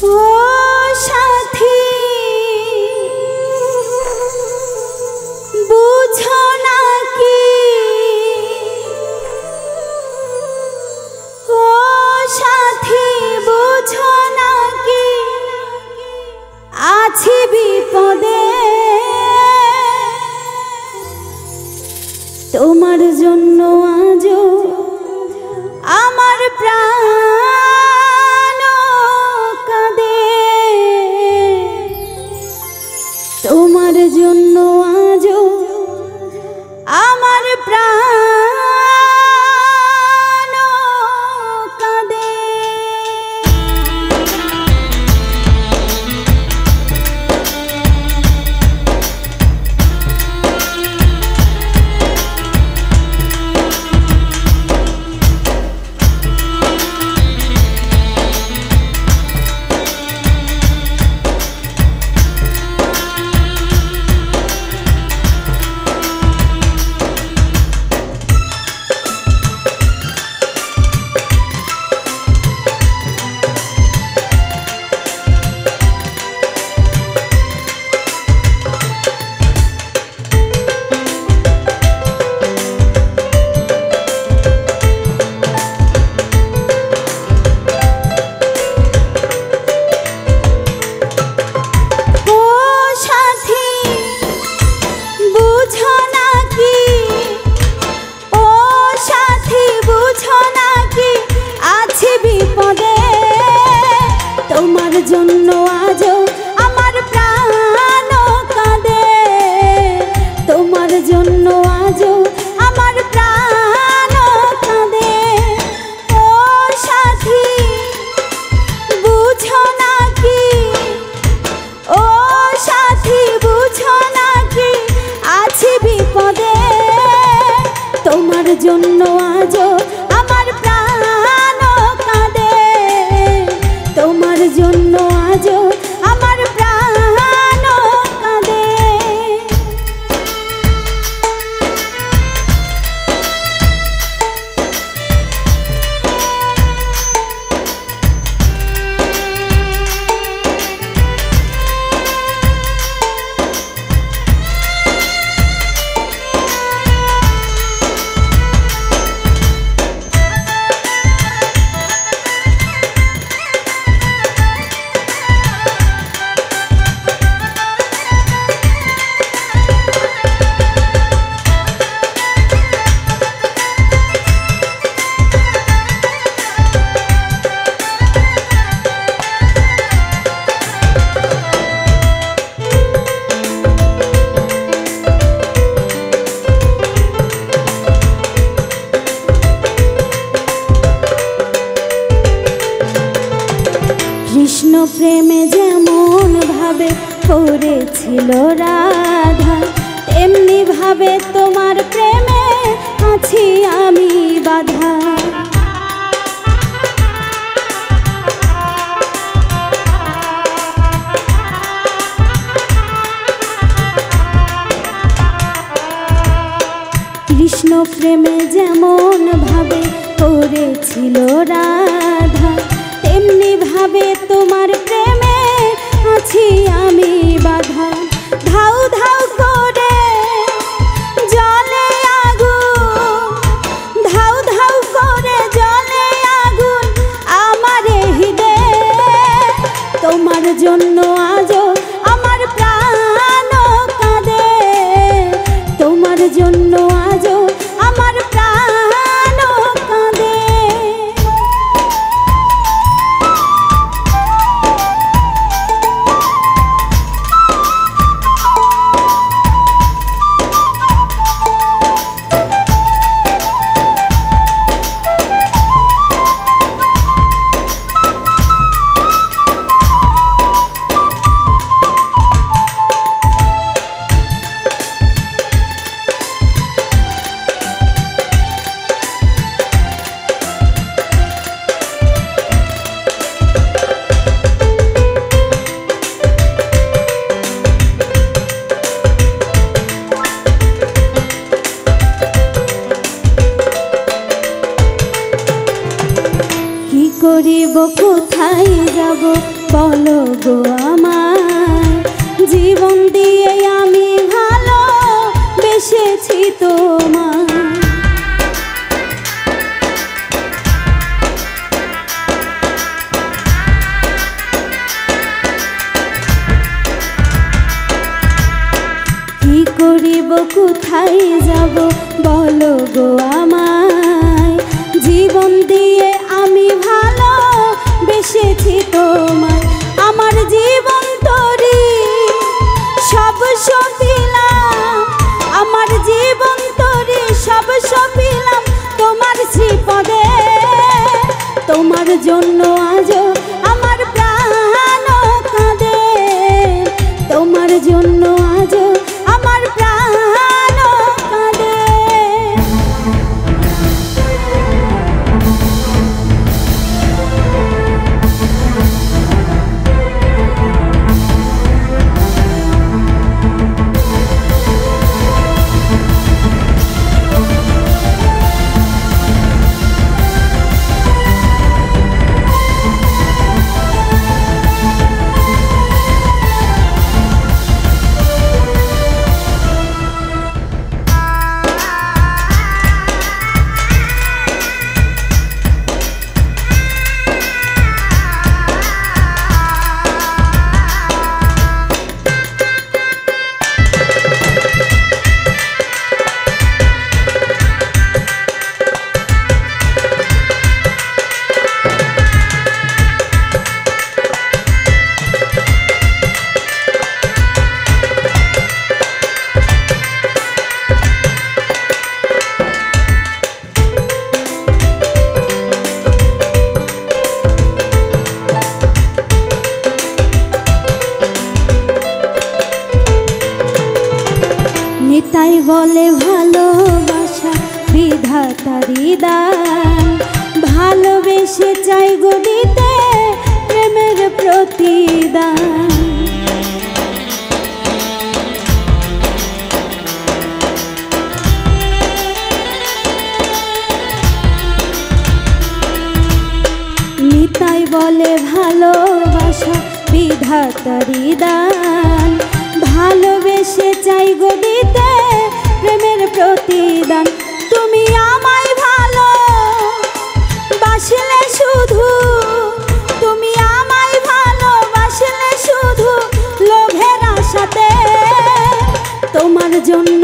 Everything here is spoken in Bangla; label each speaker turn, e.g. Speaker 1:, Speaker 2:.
Speaker 1: ও সাথী বুঝো নাকি, ও সাথী বুঝো নাকি আছি বিপদে, তোমার জন্য আজও আমার প্রাণ কাঁদে, তোমার জন্য আজও আমার প্রাণ কাঁদে। তোমার জন্য আজও আমার প্রাণ কাঁদে, তোমার জন্য আজও আমার প্রাণ কাঁদে। ও সাথী বুঝো নাকি, ও সাথী বুঝো নাকি আছি বিপদে, তোমার জন্য আজও আমার প্রাণ কাঁদে, তোমার জন্য আজও আমার প্রাণ কাঁদে। কৃষ্ণ প্রেমে যেমন ভাবে করেছিল রাধা, তেমনি ভাবে তোমার প্রেমে আছি আমি বাধা। কৃষ্ণ প্রেমে যেমন ভাবে করেছিল রাধা, তেমনি ভাবে তোমার প্রেমে আছি আমি বাধা। ধাউ ধাউ করে জলে আগুন, ধাউ ধাউ করে জলে আগুন আমার হৃদয়ে, তোমার জন্য আজও আমার প্রাণ কাঁদে, তোমার জন্য আজও আমার প্রাণ কাঁদে। করিব কোথায় যাব বলো গো আমায়, জীবন দিয়ে আমি ভালো বেসেছি তোমায়। কি করিব কোথায় যাব বলো গো আমায়, জীবন দিয়ে আমি ভালো বেসেছি তোমায়। আমার জীবন তরি সব সপিলাম, আমার জীবন তরি সব সপিলাম তোমার শ্রীপদে। তোমার জন্য আজও আমার প্রাণ কাঁদে, তোমার জন্য আজও আমার প্রাণ কাঁদে। নিতাই বলে ভালোবাসা বিধাতারি দান, ভালোবেসে চাই গো দিতে প্রেমের প্রতিদান। নিতাই বলে ভালোবাসা বিধাতারি দান, ভালোবেসে চাই গো দিতে প্রেমের প্রতিদান। তুমি আমায় ভালো বাসলে শুধু, তুমি আমায় ভালো বাসলে শুধু লোভের আশাতে। তোমার জন্য